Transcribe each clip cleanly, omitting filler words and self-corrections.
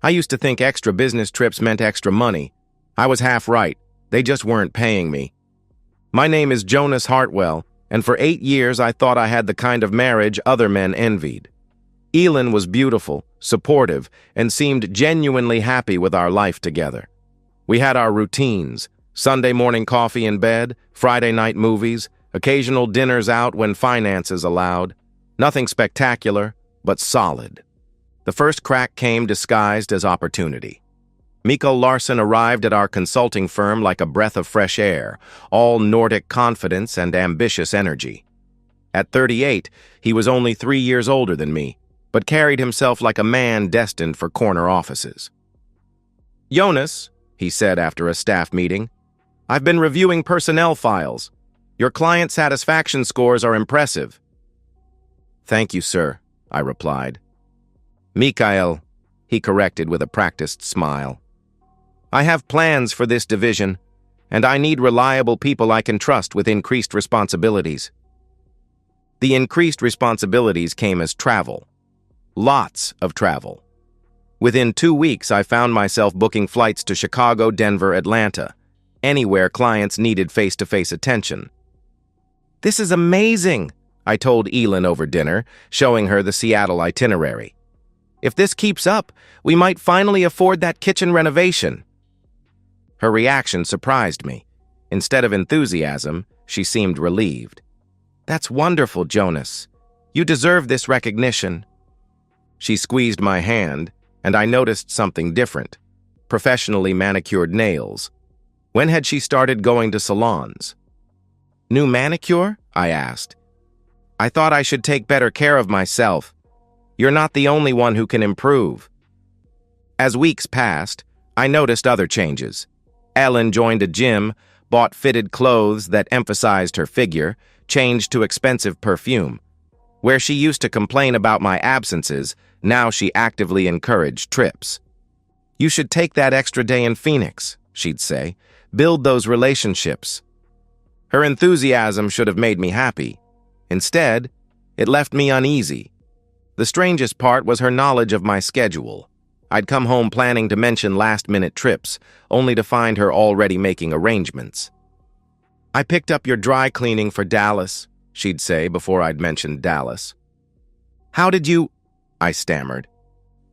I used to think extra business trips meant extra money. I was half right. They just weren't paying me. My name is Jonas Hartwell, and for 8 years I thought I had the kind of marriage other men envied. Elin was beautiful, supportive, and seemed genuinely happy with our life together. We had our routines: Sunday morning coffee in bed, Friday night movies, occasional dinners out when finances allowed. Nothing spectacular, but solid. The first crack came disguised as opportunity. Mikael Larsson arrived at our consulting firm like a breath of fresh air, all Nordic confidence and ambitious energy. At 38, he was only 3 years older than me, but carried himself like a man destined for corner offices. "Jonas," he said after a staff meeting, "I've been reviewing personnel files. Your client satisfaction scores are impressive." "Thank you, sir," I replied. "Mikael," he corrected with a practiced smile. "I have plans for this division, and I need reliable people I can trust with increased responsibilities." The increased responsibilities came as travel. Lots of travel. Within 2 weeks, I found myself booking flights to Chicago, Denver, Atlanta, anywhere clients needed face-to-face attention. "This is amazing," I told Elin over dinner, showing her the Seattle itinerary. "If this keeps up, we might finally afford that kitchen renovation." Her reaction surprised me. Instead of enthusiasm, she seemed relieved. "That's wonderful, Jonas. You deserve this recognition." She squeezed my hand, and I noticed something different: professionally manicured nails. When had she started going to salons? "New manicure?" I asked. "I thought I should take better care of myself. You're not the only one who can improve." As weeks passed, I noticed other changes. Ellen joined a gym, bought fitted clothes that emphasized her figure, changed to expensive perfume. Where she used to complain about my absences, now she actively encouraged trips. "You should take that extra day in Phoenix," she'd say. "Build those relationships." Her enthusiasm should have made me happy. Instead, it left me uneasy. The strangest part was her knowledge of my schedule. I'd come home planning to mention last-minute trips, only to find her already making arrangements. "I picked up your dry cleaning for Dallas," she'd say before I'd mentioned Dallas. "How did you—" I stammered.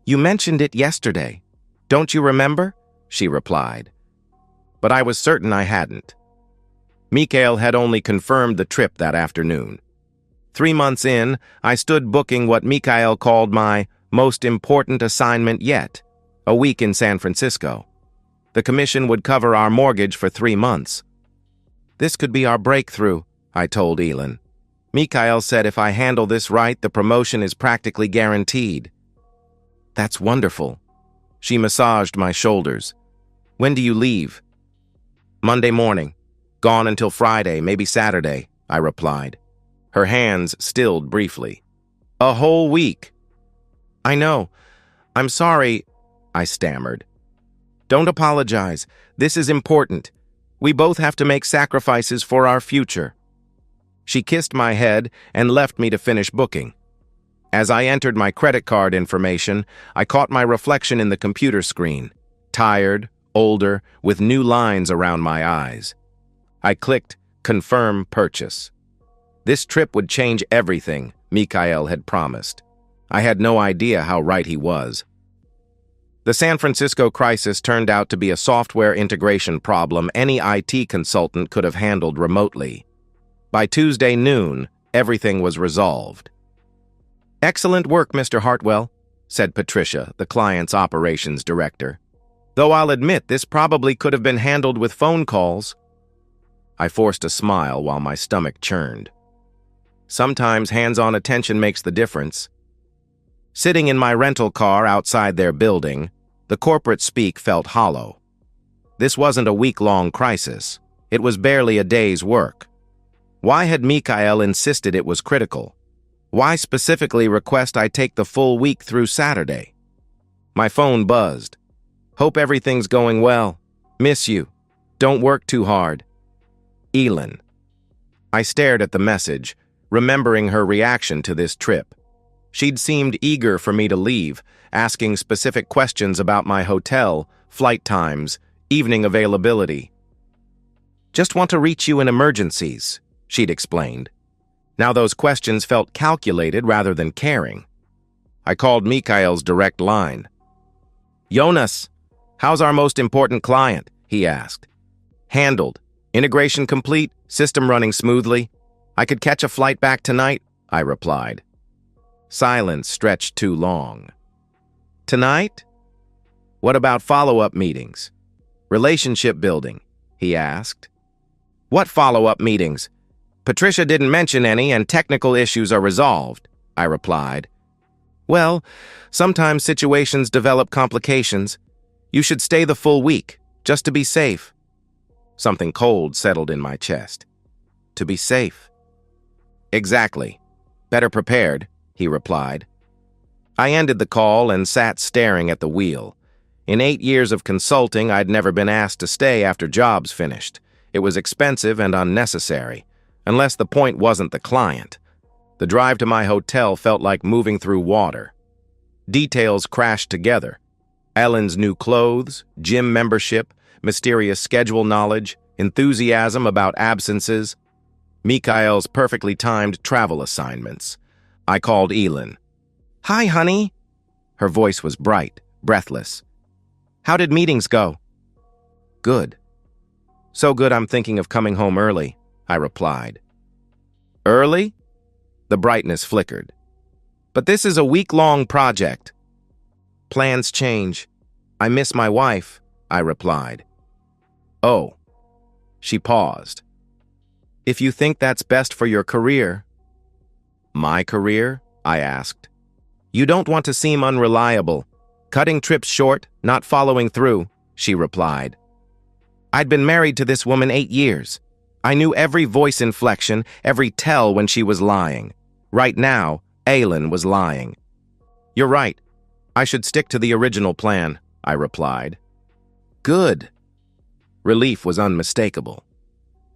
"You mentioned it yesterday. Don't you remember?" she replied. But I was certain I hadn't. Mikael had only confirmed the trip that afternoon. 3 months in, I stood booking what Mikael called my most important assignment yet, a week in San Francisco. The commission would cover our mortgage for 3 months. "This could be our breakthrough," I told Elin. "Mikael said if I handle this right, the promotion is practically guaranteed." "That's wonderful." She massaged my shoulders. "When do you leave?" "Monday morning. Gone until Friday, maybe Saturday," I replied. Her hands stilled briefly. "A whole week." "I know. I'm sorry," I stammered. "Don't apologize. This is important. We both have to make sacrifices for our future." She kissed my head and left me to finish booking. As I entered my credit card information, I caught my reflection in the computer screen, tired, older, with new lines around my eyes. I clicked Confirm Purchase. This trip would change everything, Mikael had promised. I had no idea how right he was. The San Francisco crisis turned out to be a software integration problem any IT consultant could have handled remotely. By Tuesday noon, everything was resolved. "Excellent work, Mr. Hartwell," said Patricia, the client's operations director. "Though I'll admit this probably could have been handled with phone calls." I forced a smile while my stomach churned. Sometimes hands-on attention makes the difference. Sitting in my rental car outside their building, the corporate speak felt hollow. This wasn't a week-long crisis. It was barely a day's work. Why had Mikael insisted it was critical? Why specifically request I take the full week through Saturday? My phone buzzed. "Hope everything's going well. Miss you. Don't work too hard. Elin." I stared at the message, remembering her reaction to this trip. She'd seemed eager for me to leave, asking specific questions about my hotel, flight times, evening availability. "Just want to reach you in emergencies," she'd explained. Now those questions felt calculated rather than caring. I called Mikhail's direct line. "Jonas, how's our most important client?" he asked. "Handled. Integration complete, system running smoothly. I could catch a flight back tonight," I replied. Silence stretched too long. "Tonight? What about follow-up meetings? Relationship building?" he asked. "What follow-up meetings? Patricia didn't mention any and technical issues are resolved," I replied. "Well, sometimes situations develop complications. You should stay the full week, just to be safe." Something cold settled in my chest. To be safe. "Exactly. Better prepared," he replied. I ended the call and sat staring at the wheel. In 8 years of consulting, I'd never been asked to stay after jobs finished. It was expensive and unnecessary, unless the point wasn't the client. The drive to my hotel felt like moving through water. Details crashed together. Ellen's new clothes, gym membership, mysterious schedule knowledge, enthusiasm about absences, Mikhail's perfectly timed travel assignments. I called Elin. "Hi, honey." Her voice was bright, breathless. "How did meetings go?" "Good. So good I'm thinking of coming home early," I replied. "Early?" The brightness flickered. "But this is a week-long project." "Plans change. I miss my wife," I replied. "Oh." She paused. "If you think that's best for your career." "My career?" I asked. "You don't want to seem unreliable. Cutting trips short, not following through," she replied. I'd been married to this woman 8 years. I knew every voice inflection, every tell when she was lying. Right now, Aylin was lying. "You're right. I should stick to the original plan," I replied. "Good." Relief was unmistakable.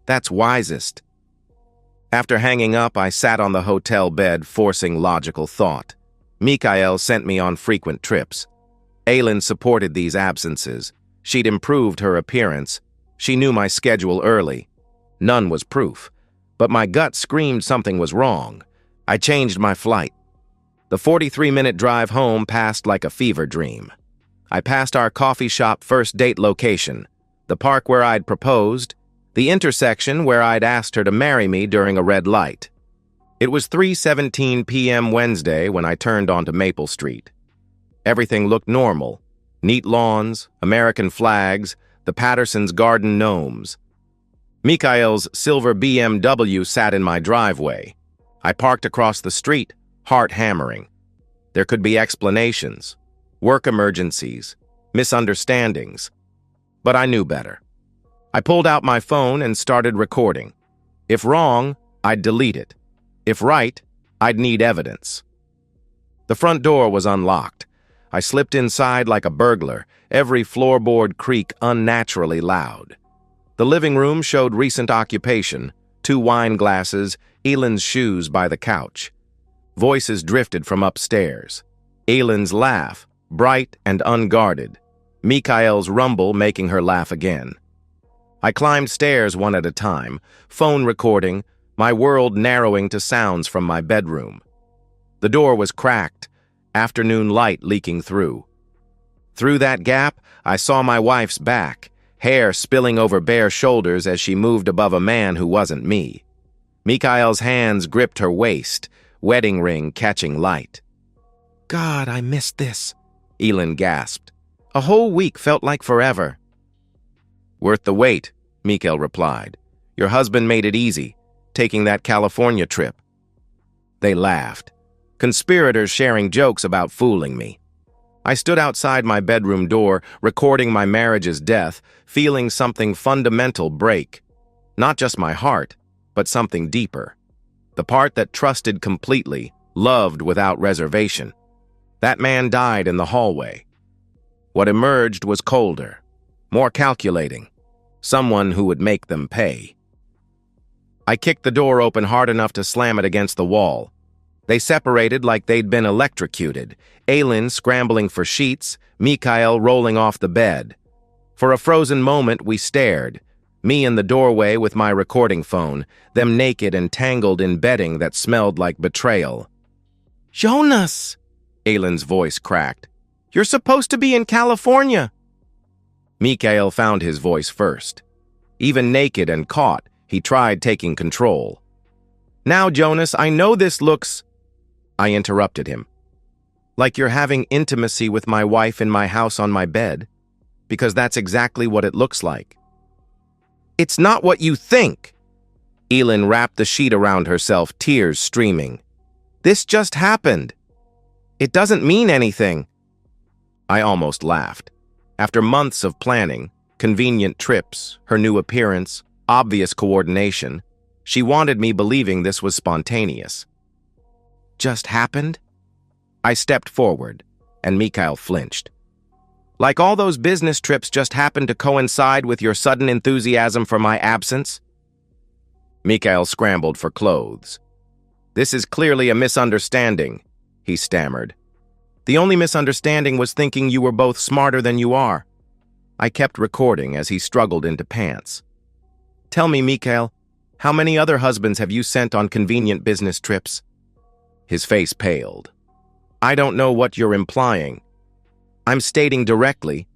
"That's wisest." After hanging up, I sat on the hotel bed, forcing logical thought. Mikhail sent me on frequent trips. Aylin supported these absences. She'd improved her appearance. She knew my schedule early. None was proof, but my gut screamed something was wrong. I changed my flight. The 43-minute drive home passed like a fever dream. I passed our coffee shop first date location, the park where I'd proposed, the intersection where I'd asked her to marry me during a red light. It was 3:17 p.m. Wednesday when I turned onto Maple Street. Everything looked normal. Neat lawns, American flags, the Pattersons' garden gnomes. Mikhail's silver BMW sat in my driveway. I parked across the street, heart hammering. There could be explanations, work emergencies, misunderstandings. But I knew better. I pulled out my phone and started recording. If wrong, I'd delete it. If right, I'd need evidence. The front door was unlocked. I slipped inside like a burglar, every floorboard creak unnaturally loud. The living room showed recent occupation, 2 wine glasses, Elin's shoes by the couch. Voices drifted from upstairs. Elin's laugh, bright and unguarded. Mikhail's rumble making her laugh again. I climbed stairs one at a time, phone recording, my world narrowing to sounds from my bedroom. The door was cracked, afternoon light leaking through. Through that gap, I saw my wife's back, hair spilling over bare shoulders as she moved above a man who wasn't me. Mikhail's hands gripped her waist, wedding ring catching light. "God, I missed this," Elin gasped. "A whole week felt like forever." "Worth the wait," Mikhail replied. "Your husband made it easy, taking that California trip." They laughed, conspirators sharing jokes about fooling me. I stood outside my bedroom door, recording my marriage's death, feeling something fundamental break. Not just my heart, but something deeper. The part that trusted completely, loved without reservation. That man died in the hallway. What emerged was colder, more calculating. Someone who would make them pay. I kicked the door open hard enough to slam it against the wall. They separated like they'd been electrocuted, Aylin scrambling for sheets, Mikhail rolling off the bed. For a frozen moment, we stared, me in the doorway with my recording phone, them naked and tangled in bedding that smelled like betrayal. "Jonas!" Aylin's voice cracked. "You're supposed to be in California!" Mikhail found his voice first. Even naked and caught, he tried taking control. "Now, Jonas, I know this looks—" I interrupted him. "Like you're having intimacy with my wife in my house on my bed, because that's exactly what it looks like." "It's not what you think!" Aylin wrapped the sheet around herself, tears streaming. "This just happened. It doesn't mean anything." I almost laughed. After months of planning, convenient trips, her new appearance, obvious coordination, she wanted me believing this was spontaneous. "Just happened?" I stepped forward, and Mikhail flinched. "Like all those business trips just happened to coincide with your sudden enthusiasm for my absence?" Mikhail scrambled for clothes. "This is clearly a misunderstanding," he stammered. "The only misunderstanding was thinking you were both smarter than you are." I kept recording as he struggled into pants. "Tell me, Mikhail, how many other husbands have you sent on convenient business trips?" His face paled. "I don't know what you're implying. I'm stating directly,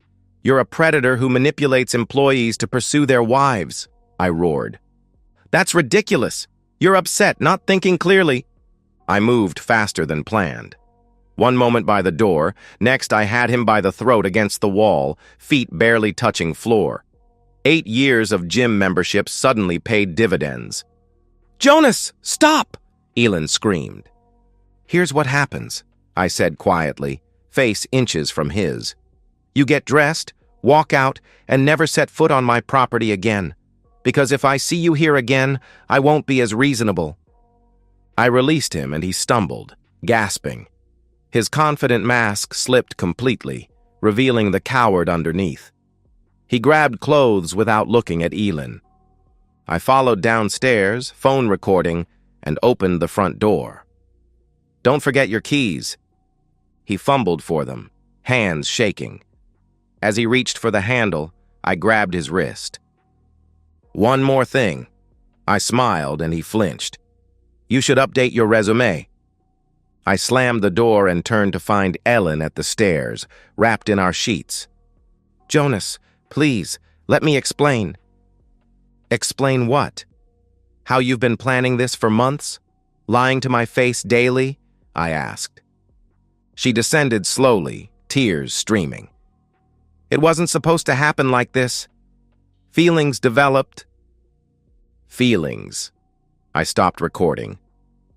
you're a predator who manipulates employees to pursue their wives," I roared. "That's ridiculous. You're upset, not thinking clearly." I moved faster than planned. One moment by the door, next I had him by the throat against the wall, feet barely touching floor. 8 years of gym membership suddenly paid dividends. "Jonas, stop!" Aylin screamed. "Here's what happens," I said quietly, face inches from his. "You get dressed, walk out, and never set foot on my property again. Because if I see you here again, I won't be as reasonable." I released him and he stumbled, gasping. His confident mask slipped completely, revealing the coward underneath. He grabbed clothes without looking at Aylin. I followed downstairs, phone recording, and opened the front door. "Don't forget your keys." He fumbled for them, hands shaking. As he reached for the handle, I grabbed his wrist. "One more thing." I smiled and he flinched. "You should update your resume." I slammed the door and turned to find Ellen at the stairs, wrapped in our sheets. "Jonas, please, let me explain." "Explain what? How you've been planning this for months? Lying to my face daily?" I asked. She descended slowly, tears streaming. "It wasn't supposed to happen like this. Feelings developed." "Feelings." I stopped recording.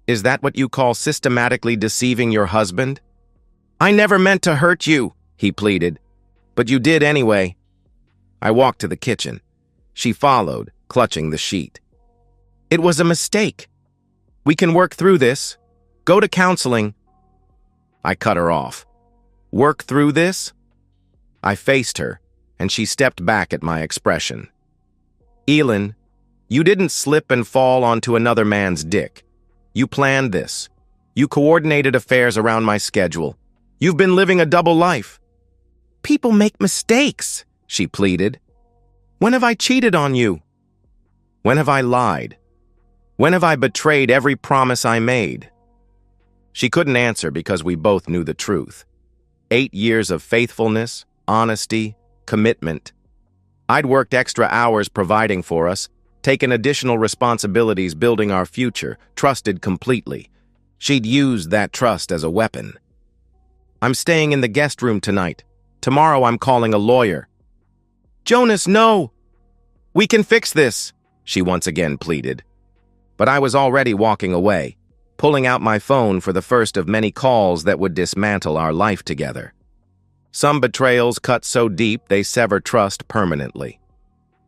"Is that what you call systematically deceiving your husband?" "I never meant to hurt you," he pleaded. "But you did anyway." I walked to the kitchen. She followed, clutching the sheet. "It was a mistake. We can work through this. Go to counseling." I cut her off. "Work through this?" I faced her, and she stepped back at my expression. "Aylin, you didn't slip and fall onto another man's dick. You planned this. You coordinated affairs around my schedule. You've been living a double life." "People make mistakes," she pleaded. "When have I cheated on you? When have I lied? When have I betrayed every promise I made?" She couldn't answer because we both knew the truth. 8 years of faithfulness, honesty, commitment. I'd worked extra hours providing for us, taken additional responsibilities building our future, trusted completely. She'd used that trust as a weapon. "I'm staying in the guest room tonight. Tomorrow I'm calling a lawyer." "Jonas, no! We can fix this," she once again pleaded. But I was already walking away, pulling out my phone for the first of many calls that would dismantle our life together. Some betrayals cut so deep they sever trust permanently.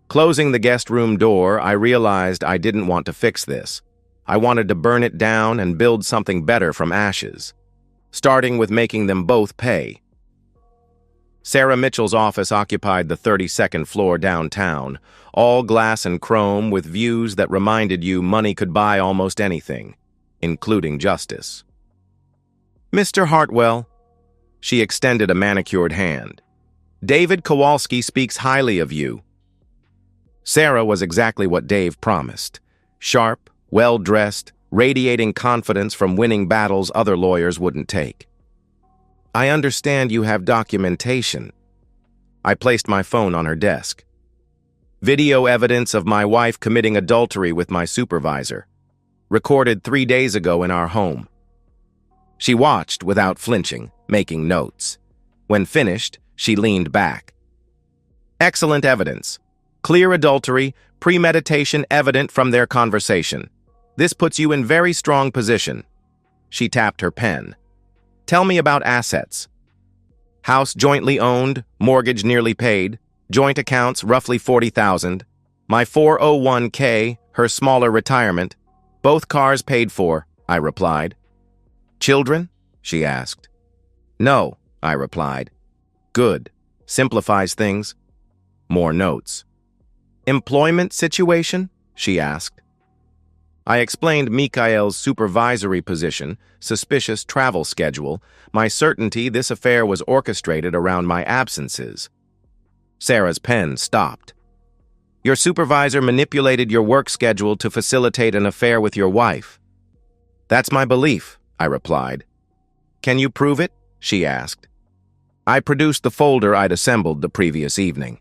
Closing the guest room door, I realized I didn't want to fix this. I wanted to burn it down and build something better from ashes, starting with making them both pay. Sarah Mitchell's office occupied the 32nd floor downtown, all glass and chrome with views that reminded you money could buy almost anything, including justice. Mr. Hartwell. She extended a manicured hand. David Kowalski speaks highly of you. Sarah was exactly what Dave promised. Sharp, well-dressed, radiating confidence from winning battles other lawyers wouldn't take. I understand you have documentation. I placed my phone on her desk. Video evidence of my wife committing adultery with my supervisor, recorded 3 days ago in our home. She watched without flinching, making notes. When finished, she leaned back. Excellent evidence. Clear adultery, premeditation evident from their conversation. This puts you in very strong position. She tapped her pen. Tell me about assets. House jointly owned, mortgage nearly paid, joint accounts roughly $40,000, my 401k, her smaller retirement, both cars paid for, I replied. Children? She asked. No, I replied. Good. Simplifies things. More notes. Employment situation? She asked. I explained Mikhail's supervisory position, suspicious travel schedule, my certainty this affair was orchestrated around my absences. Sarah's pen stopped. Your supervisor manipulated your work schedule to facilitate an affair with your wife. That's my belief, I replied. Can you prove it? She asked. I produced the folder I'd assembled the previous evening.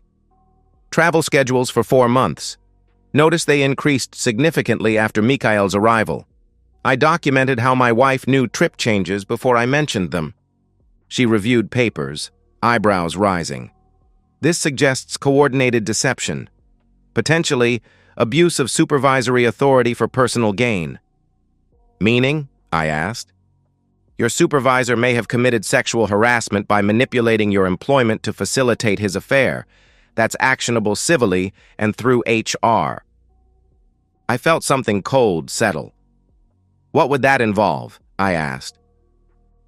Travel schedules for 4 months. Notice they increased significantly after Mikhail's arrival. I documented how my wife knew trip changes before I mentioned them. She reviewed papers, eyebrows rising. This suggests coordinated deception. Potentially, abuse of supervisory authority for personal gain. Meaning? I asked. Your supervisor may have committed sexual harassment by manipulating your employment to facilitate his affair. That's actionable civilly and through HR. I felt something cold settle. What would that involve? I asked.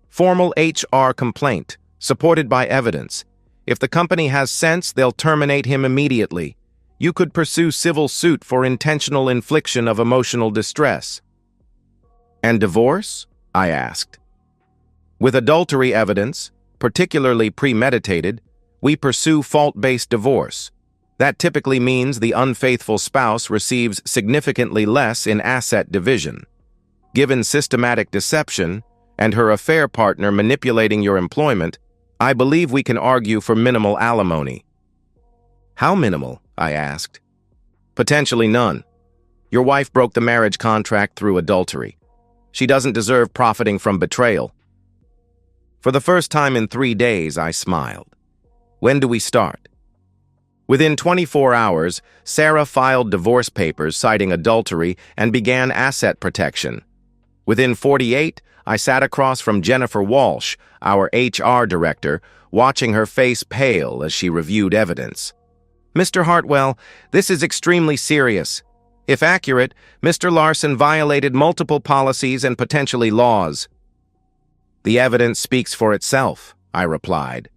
Formal HR complaint, supported by evidence. If the company has sense, they'll terminate him immediately. You could pursue civil suit for intentional infliction of emotional distress. And divorce? I asked. With adultery evidence, particularly premeditated, we pursue fault-based divorce. That typically means the unfaithful spouse receives significantly less in asset division. Given systematic deception and her affair partner manipulating your employment, I believe we can argue for minimal alimony. How minimal? I asked. Potentially none. Your wife broke the marriage contract through adultery. She doesn't deserve profiting from betrayal. For the first time in 3 days, I smiled. When do we start? Within 24 hours, Sarah filed divorce papers citing adultery and began asset protection. Within 48, I sat across from Jennifer Walsh, our HR director, watching her face pale as she reviewed evidence. Mr. Hartwell, this is extremely serious. If accurate, Mr. Larson violated multiple policies and potentially laws. The evidence speaks for itself, I replied.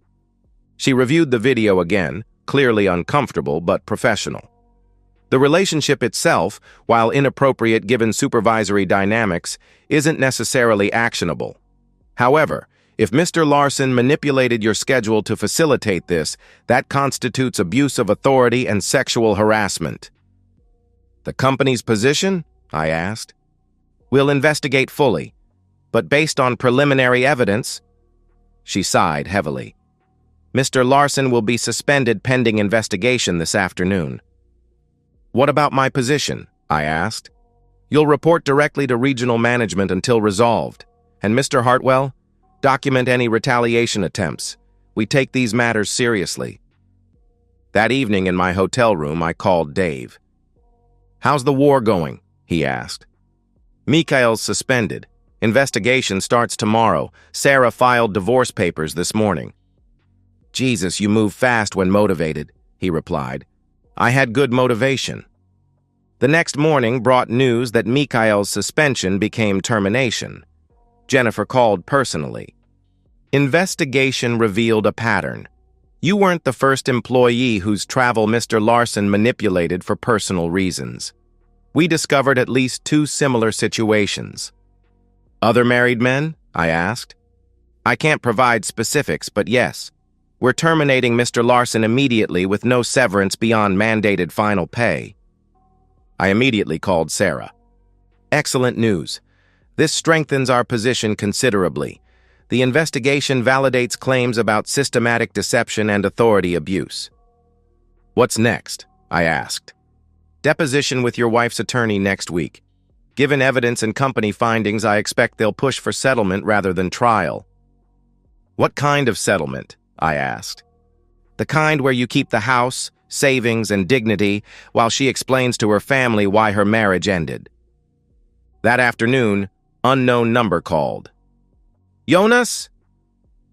She reviewed the video again, clearly uncomfortable but professional. The relationship itself, while inappropriate given supervisory dynamics, isn't necessarily actionable. However, if Mr. Larson manipulated your schedule to facilitate this, that constitutes abuse of authority and sexual harassment. The company's position? I asked. We'll investigate fully, but based on preliminary evidence, she sighed heavily. Mr. Larson will be suspended pending investigation this afternoon. What about my position? I asked. You'll report directly to regional management until resolved. And Mr. Hartwell, document any retaliation attempts. We take these matters seriously. That evening in my hotel room, I called Dave. How's the war going? He asked. Mikhail's suspended. Investigation starts tomorrow. Sarah filed divorce papers this morning. Jesus, you move fast when motivated, he replied. I had good motivation. The next morning brought news that Mikhail's suspension became termination. Jennifer called personally. Investigation revealed a pattern. You weren't the first employee whose travel Mr. Larson manipulated for personal reasons. We discovered at least 2 similar situations. Other married men? I asked. I can't provide specifics, but yes, we're terminating Mr. Larson immediately with no severance beyond mandated final pay. I immediately called Sarah. Excellent news. This strengthens our position considerably. The investigation validates claims about systematic deception and authority abuse. What's next? I asked. Deposition with your wife's attorney next week. Given evidence and company findings, I expect they'll push for settlement rather than trial. What kind of settlement? I asked. The kind where you keep the house, savings, and dignity while she explains to her family why her marriage ended. That afternoon, unknown number called. Jonas?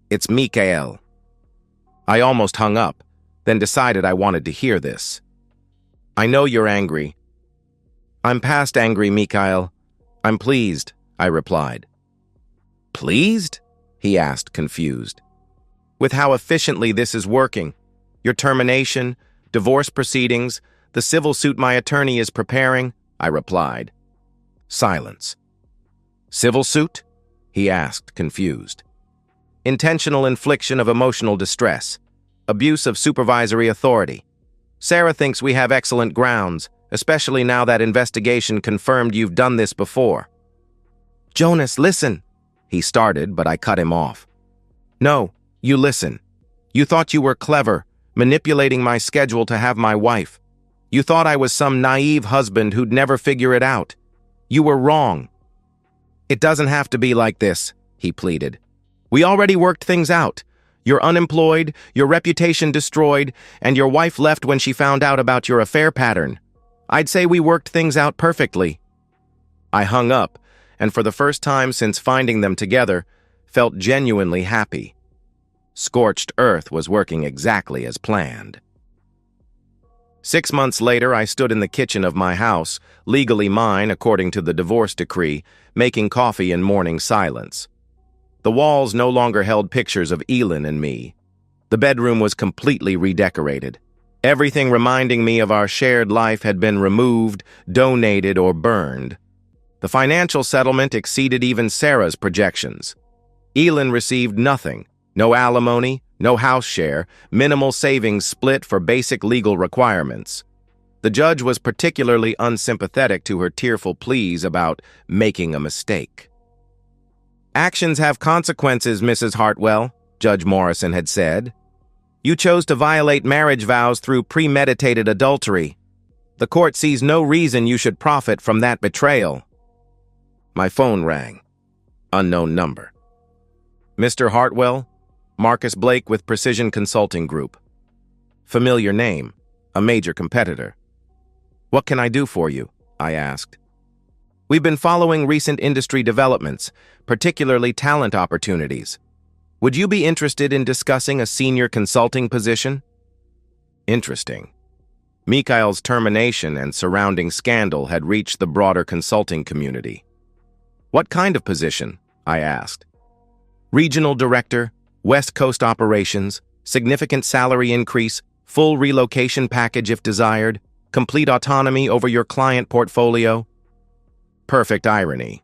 It's Mikael. I almost hung up, then decided I wanted to hear this. I know you're angry. I'm past angry, Mikael. I'm pleased, I replied. Pleased? He asked, confused. With how efficiently this is working. Your termination, divorce proceedings, the civil suit my attorney is preparing, I replied. Silence. Civil suit? He asked, confused. Intentional infliction of emotional distress. Abuse of supervisory authority. Sarah thinks we have excellent grounds, especially now that investigation confirmed you've done this before. Jonas, listen. He started, but I cut him off. No, you listen. You thought you were clever, manipulating my schedule to have my wife. You thought I was some naive husband who'd never figure it out. You were wrong. It doesn't have to be like this, he pleaded. We already worked things out. You're unemployed, your reputation destroyed, and your wife left when she found out about your affair pattern. I'd say we worked things out perfectly. I hung up, and for the first time since finding them together, felt genuinely happy. Scorched earth was working exactly as planned. 6 months later, I stood in the kitchen of my house, legally mine according to the divorce decree, making coffee in morning silence. The walls no longer held pictures of Elin and me. The bedroom was completely redecorated. Everything reminding me of our shared life had been removed, donated, or burned. The financial settlement exceeded even Sarah's projections. Elin received nothing, no alimony, no house share, minimal savings split for basic legal requirements. The judge was particularly unsympathetic to her tearful pleas about making a mistake. Actions have consequences, Mrs. Hartwell, Judge Morrison had said. You chose to violate marriage vows through premeditated adultery. The court sees no reason you should profit from that betrayal. My phone rang. Unknown number. Mr. Hartwell, Marcus Blake with Precision Consulting Group. Familiar name, a major competitor. What can I do for you? I asked. We've been following recent industry developments, particularly talent opportunities. Would you be interested in discussing a senior consulting position? Interesting. Mikael's termination and surrounding scandal had reached the broader consulting community. What kind of position? I asked. Regional director, West Coast operations, significant salary increase, full relocation package if desired, complete autonomy over your client portfolio. Perfect irony.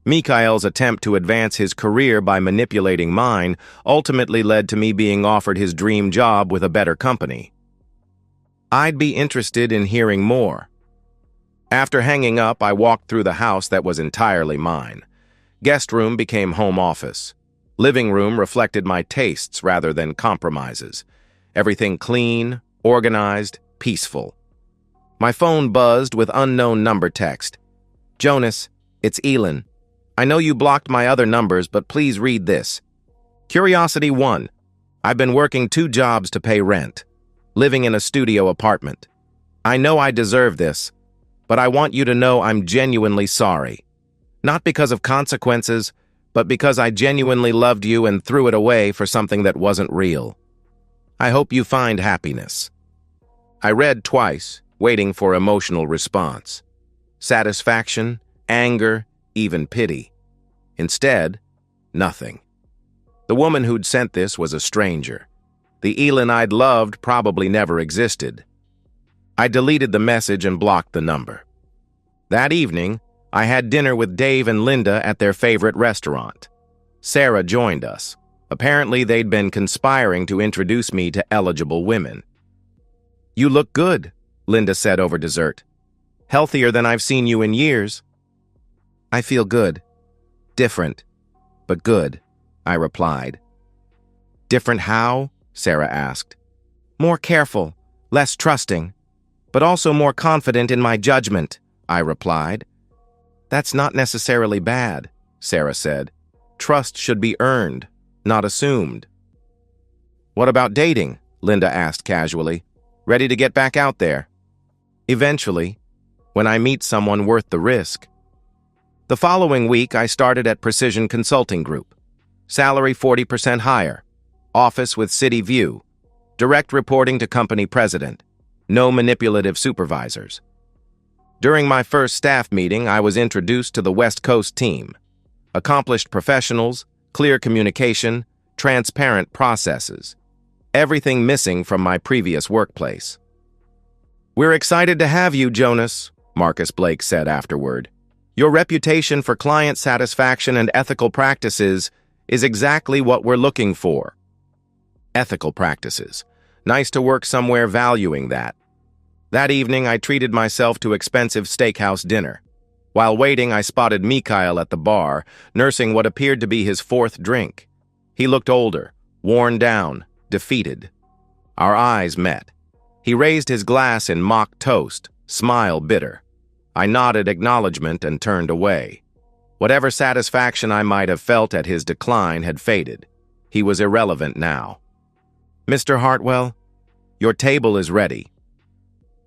Mikael's attempt to advance his career by manipulating mine ultimately led to me being offered his dream job with a better company. I'd be interested in hearing more. After hanging up, I walked through the house that was entirely mine. Guest room became home office. Living room reflected my tastes rather than compromises. Everything clean, organized, peaceful. My phone buzzed with unknown number text. Jonas, it's Elin. I know you blocked my other numbers, but please read this. Curiosity 1. I've been working 2 jobs to pay rent. Living in a studio apartment. I know I deserve this, but I want you to know I'm genuinely sorry. Not because of consequences, but because I genuinely loved you and threw it away for something that wasn't real. I hope you find happiness. I read twice, waiting for emotional response. Satisfaction, anger, even pity. Instead, nothing. The woman who'd sent this was a stranger. The Elin I'd loved probably never existed. I deleted the message and blocked the number. That evening, I had dinner with Dave and Linda at their favorite restaurant. Sarah joined us. Apparently, they'd been conspiring to introduce me to eligible women. "You look good," Linda said over dessert. "Healthier than I've seen you in years." "I feel good. Different, but good," I replied. "Different how?" Sarah asked. "More careful, less trusting, but also more confident in my judgment," I replied. "That's not necessarily bad," Sarah said. "Trust should be earned, not assumed." "What about dating?" Linda asked casually. "Ready to get back out there?" "Eventually, when I meet someone worth the risk." The following week, I started at Precision Consulting Group. Salary 40% higher. Office with city view. Direct reporting to company president. No manipulative supervisors. During my first staff meeting, I was introduced to the West Coast team. Accomplished professionals, clear communication, transparent processes. Everything missing from my previous workplace. "We're excited to have you, Jonas," Marcus Blake said afterward. "Your reputation for client satisfaction and ethical practices is exactly what we're looking for." Ethical practices. Nice to work somewhere valuing that. That evening, I treated myself to expensive steakhouse dinner. While waiting, I spotted Mikhail at the bar, nursing what appeared to be his fourth drink. He looked older, worn down, defeated. Our eyes met. He raised his glass in mock toast, smile bitter. I nodded acknowledgement and turned away. Whatever satisfaction I might have felt at his decline had faded. He was irrelevant now. "Mr. Hartwell, your table is ready."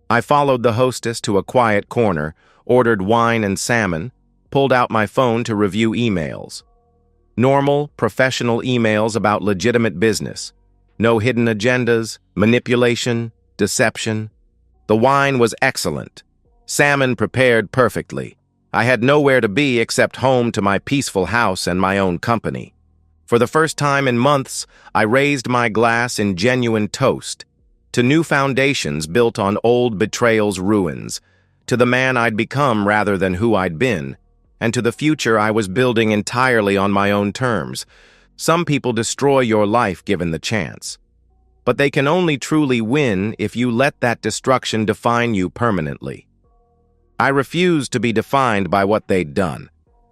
I followed the hostess to a quiet corner, ordered wine and salmon, pulled out my phone to review emails. Normal, professional emails about legitimate business. No hidden agendas, manipulation, deception. The wine was excellent. Salmon prepared perfectly. I had nowhere to be except home to my peaceful house and my own company. For the first time in months, I raised my glass in genuine toast, to new foundations built on old betrayal's ruins, to the man I'd become rather than who I'd been, and to the future I was building entirely on my own terms. Some people destroy your life given the chance. But they can only truly win if you let that destruction define you permanently. I refused to be defined by what they'd done.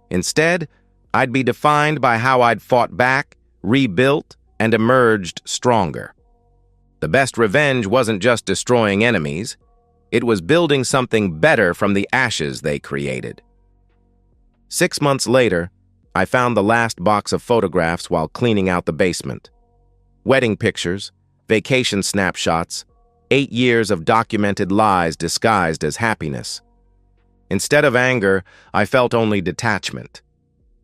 Instead, I'd be defined by how I'd fought back, rebuilt, and emerged stronger. The best revenge wasn't just destroying enemies. It was building something better from the ashes they created. 6 months later, I found the last box of photographs while cleaning out the basement. Wedding pictures, vacation snapshots, 8 years of documented lies disguised as happiness. Instead of anger, I felt only detachment.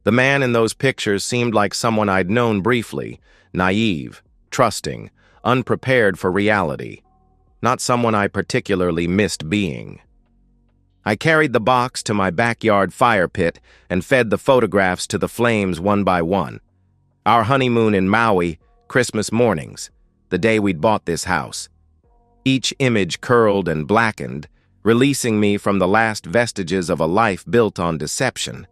The man in those pictures seemed like someone I'd known briefly, naive, trusting, unprepared for reality. Not someone I particularly missed being. I carried the box to my backyard fire pit and fed the photographs to the flames one by one. Our honeymoon in Maui, Christmas mornings, the day we'd bought this house. Each image curled and blackened, releasing me from the last vestiges of a life built on deception.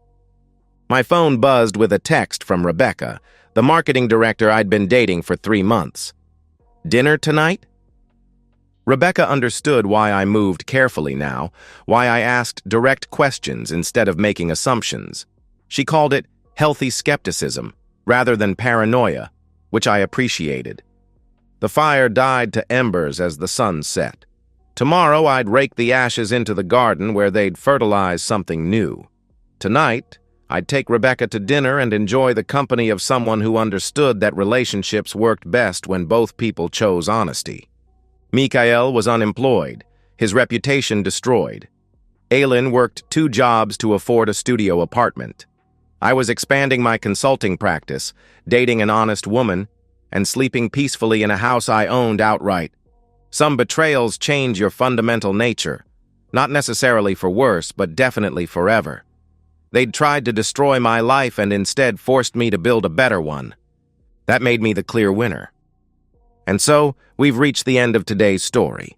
My phone buzzed with a text from Rebecca, the marketing director I'd been dating for 3 months. "Dinner tonight?" Rebecca understood why I moved carefully now, why I asked direct questions instead of making assumptions. She called it healthy skepticism, rather than paranoia, which I appreciated. The fire died to embers as the sun set. Tomorrow I'd rake the ashes into the garden where they'd fertilize something new. Tonight, I'd take Rebecca to dinner and enjoy the company of someone who understood that relationships worked best when both people chose honesty. Mikhail was unemployed, his reputation destroyed. Aylin worked 2 jobs to afford a studio apartment. I was expanding my consulting practice, dating an honest woman, and sleeping peacefully in a house I owned outright. Some betrayals change your fundamental nature, not necessarily for worse, but definitely forever. They'd tried to destroy my life and instead forced me to build a better one. That made me the clear winner. And so, we've reached the end of today's story.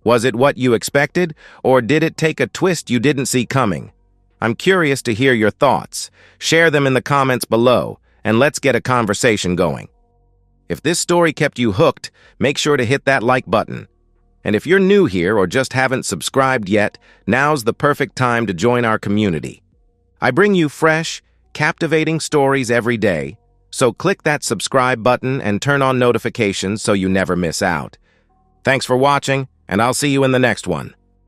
Was it what you expected, or did it take a twist you didn't see coming? I'm curious to hear your thoughts. Share them in the comments below, and let's get a conversation going. If this story kept you hooked, make sure to hit that like button. And if you're new here or just haven't subscribed yet, now's the perfect time to join our community. I bring you fresh, captivating stories every day, so click that subscribe button and turn on notifications so you never miss out. Thanks for watching, and I'll see you in the next one.